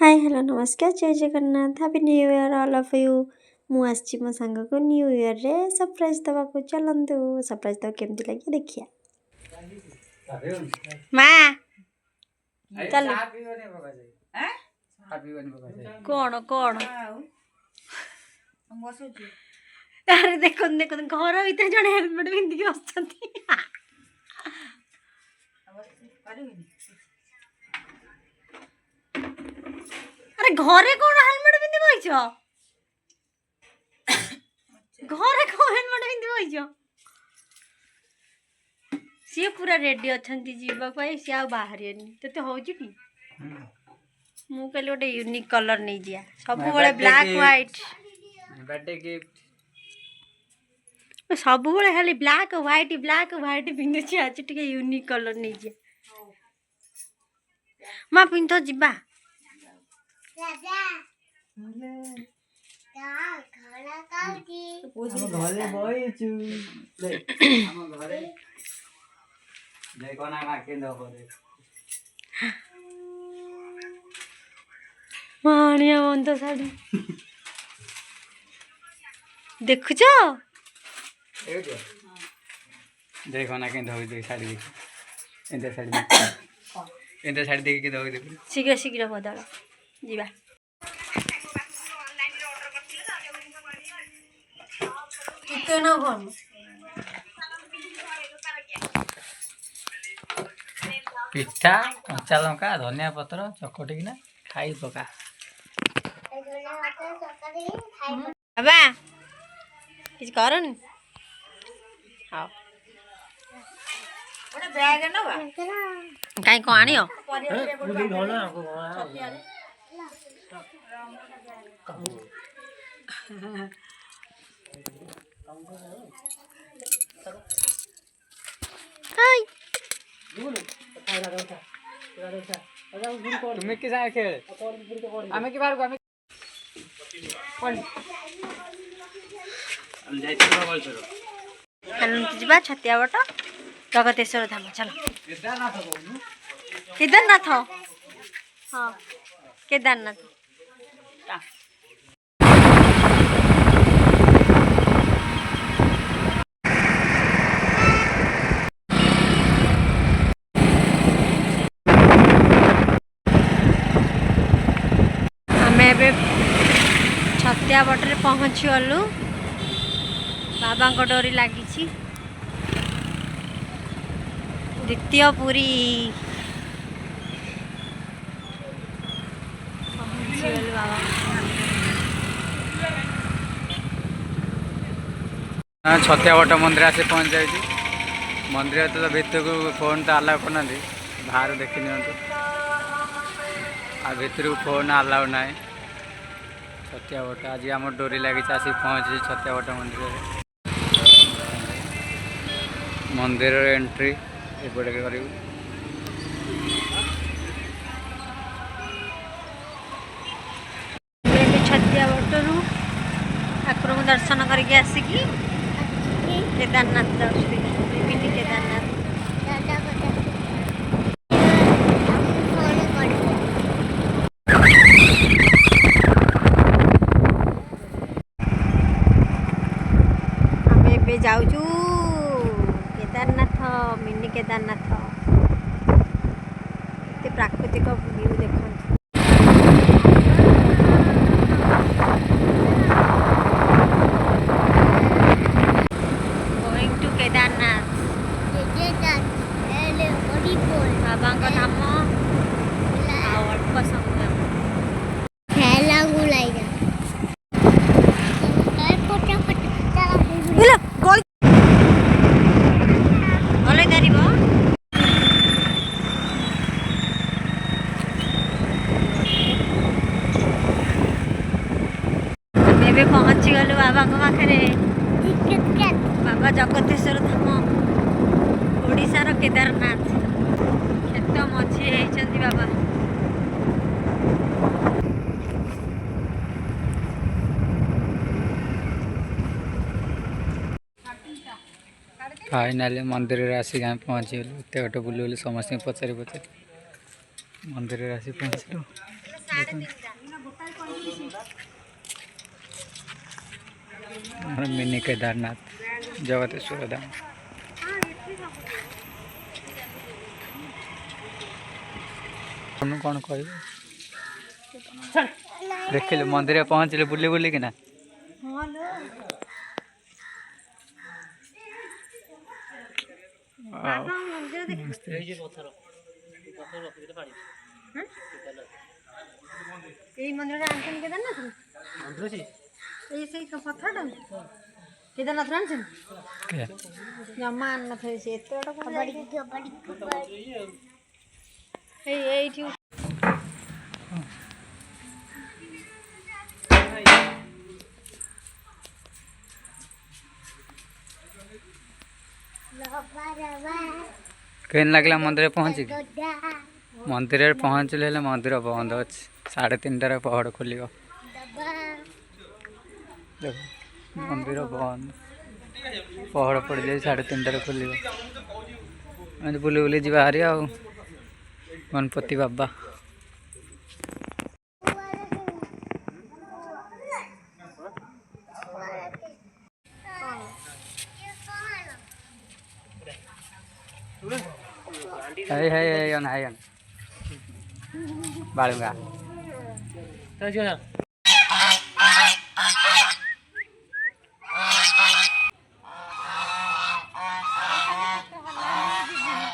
Hi hello नमस्कार जय Jagannath happy new year all of you मु आसी मो सांग को न्यू ईयर रे सरप्राइज दवा को चलंतु सरप्राइज दवा केमती लगे देखिया मां चल कौन कौन अरे देखो देखो घर भीतर जड़े हेलमेट पिंधिकी बसचंती अरे घरे कौन हेलमेट पिंधि बइछ घरे कौन हेलमेट पिंधि बइछ सी पूरा रेडी अछंती जीवा पाई सी आ बाहरियनी तते होउची की मु कहले गोटे यूनिक कलर नहीं जिया सब बळे ब्लैक व्हाइट बर्थडे गिफ्ट सब बळे खाली ब्लैक व्हाइट पिंधि छी आज टिके यूनिक कलर नहीं जिया मा पिंधो जिबा घरे बइछु घरे देखो ना माके दो करे मानिया बंद साड़ी देखुछ देखो ना के दो साड़ी देख एंते साड़ी देख के दो शीघ्र शीघ्र बदल जीवा कितने ना भन पिठा कंचा लंका धनिया पत्र चकटिकिना खाई पका बाबा किछ करन हां ओडे बैग नबा काई को आनियो हाय तुम्हें के साथ खेल आमे के बार को आमे हम जाई तो बोल छरो अनंत जीवा छतिया बट जगतेश्वर धाम चलो केदारनाथ हाँ केदारनाथ छतिया बटरे पहुँची गलु बाबा को डोरी लगी द्वितीय पुरी पहुँची गलु बाबा छतिया बट मंदिर आसी पहुँच जाए मंदिर तो भितर को फोन तो आलाउ करना बाहर देखी नि आ भितर को फोन आलाउ ना छतिया बट आज आम डोरी लगी आसी पहुँची छतिया बट मंदिर एंट्री एपटे कर छतिया बटरू ठाकुर को दर्शन करके आसिकी केदारनाथ जाऊँ मिनी केदारनाथ जाऊँ केदारनाथ मिनी केदारनाथ प्राकृतिक व्यू देखो गोइंग टू केदारनाथ बाबा धाम अल्प समय पहुँची गलु बाबा पाखे बाबा जगतेश्वर धाम ओडिशार केदारनाथ खेत मझी होती बाबा फाइनाली मंदिर आसिक आम पहुँची गलु एत गटे बुले समस्त पचारि मंदिर आसी पहुँचलु मिनी केदारनाथ जगतेश्वर धाम कौन कह देखिले मंदिर पहुँचले बुली बुली कि ना मंदिर केदारनाथ जमा आन थे से केन लगला मंदिर पहुँची मंदिर पहुँचले मंदिर बंद अच्छे 3:30 पहड़ खोल मंदिर बंद पहड़ पड़ जाए 3:30 खोल बुली बुली जी बाहरी आ गणपति बाबा है बालुंगा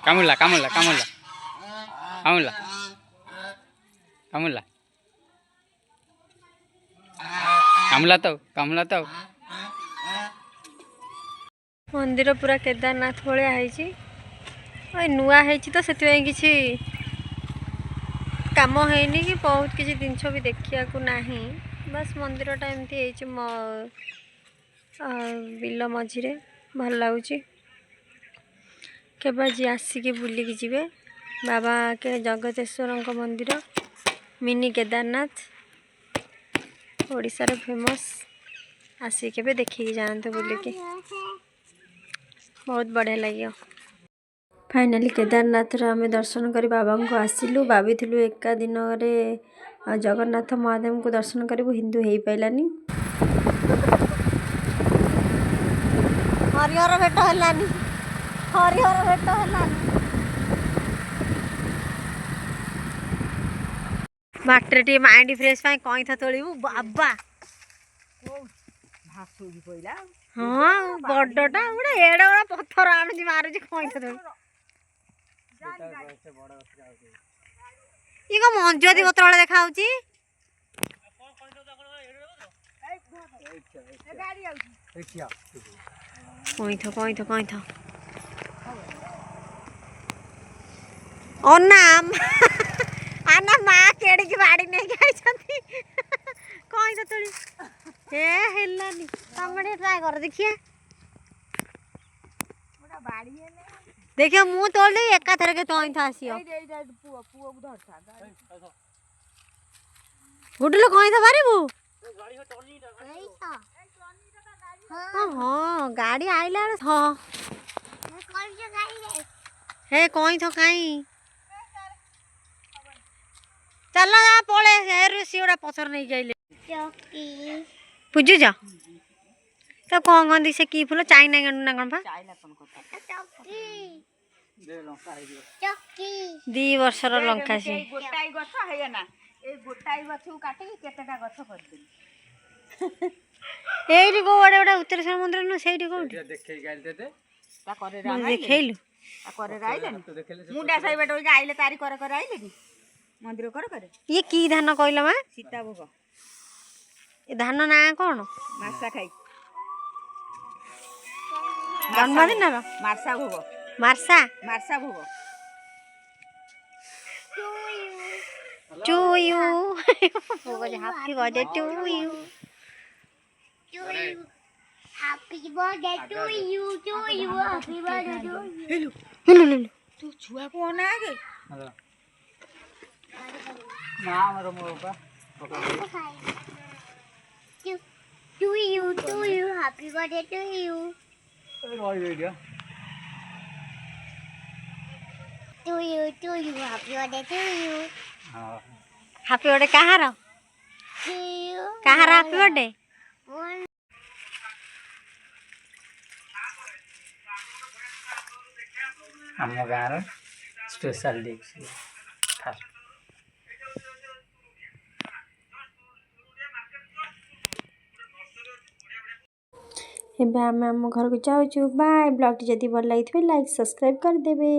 कामुला कामुला कामुला कामुला कामुला कामुला तो मंदिर पूरा केदारनाथ भाया है नुआ है तो से किसी काम हैनी कि बहुत किसी जिनस भी देखा नहीं बस मंदिरटा एमती बिल मझीरे भल लगुच केवल जी आसिक बुलिकी जी बाबा के जगतेश्वर मंदिर मिनी केदारनाथ ओडिशार फेमस आसिक देखिए जाते बुलिकी बहुत बढ़िया लगे फाइनाली केदारनाथ आम दर्शन कर बाबा को आसिलु भाभी एका दिन जगन्नाथ महादेव को दर्शन करूँ हिंदू हो पारानी हरिहर भेट है हरिहर भेट है बाटर टे माइंड फ्रेश कई था तोलू बाबा हाँ बड़टा गोटे एड़े बड़ा पत्थर आणुची मारुची कई था तोलू ये मंजुआती पत्र वाला देखा कई अनाम आना माँ केड़ी की बाड़ी नहीं गई कई तो तुली हे हेलानी तमड़े ट्राई कर देखिए देखिए मुँह तोड़ दे एका थर के तोई था आसियो गुडलो कहीं था बारी बु हाँ गाड़ी आइला हाँ हे कहीं तो कहीं चल जा पड़े सी गोटा पथर नहीं जाइले बुझु जा तो कौन कहती से की फूल चाइना गेंडू ना कौन 2 वर्षर लंका से गोटाई गछ है ना ए गोटाई गछ काटी केतेटा गछ कर दे एइटी को बड़े बड़ा उत्तरेश्वर मंदिर न सेइटी कोठी देखै गाइल देते ता करे देखैलु ता करे राइले मुंडा साई बेटो के आइले तारी करे करे आइले नी मंदिर करे करे ये की धान कहला मा सीता भोग ए धान ना कोन मासा खाई जन्मदिन ना मारसा भोग मारसा मारसा भोग to you happy birthday to you happy birthday to you happy birthday to you hello तू छुआ कोन आगे ना हमरो मोबा to you happy birthday to you रोई गया to you happy birthday to you हां ହାପି ବର୍ଥଡେ କାହାର କାହାର ହାପି ବର୍ଥଡେ? ଆମ ଗାଁର ସ୍ପେଶାଲ ଡିସ୍ ଫାଷ୍ଟ। ଏବେ ଆମେ ଆମ ଘରକୁ ଯାଉଛୁ। ବାଏ। ବ୍ଲଗ୍ଟି ଯଦି ଭଲ ଲାଗିଥିବେ ଲାଇକ୍ ସବସ୍କ୍ରାଇବ୍ କରିଦେବେ।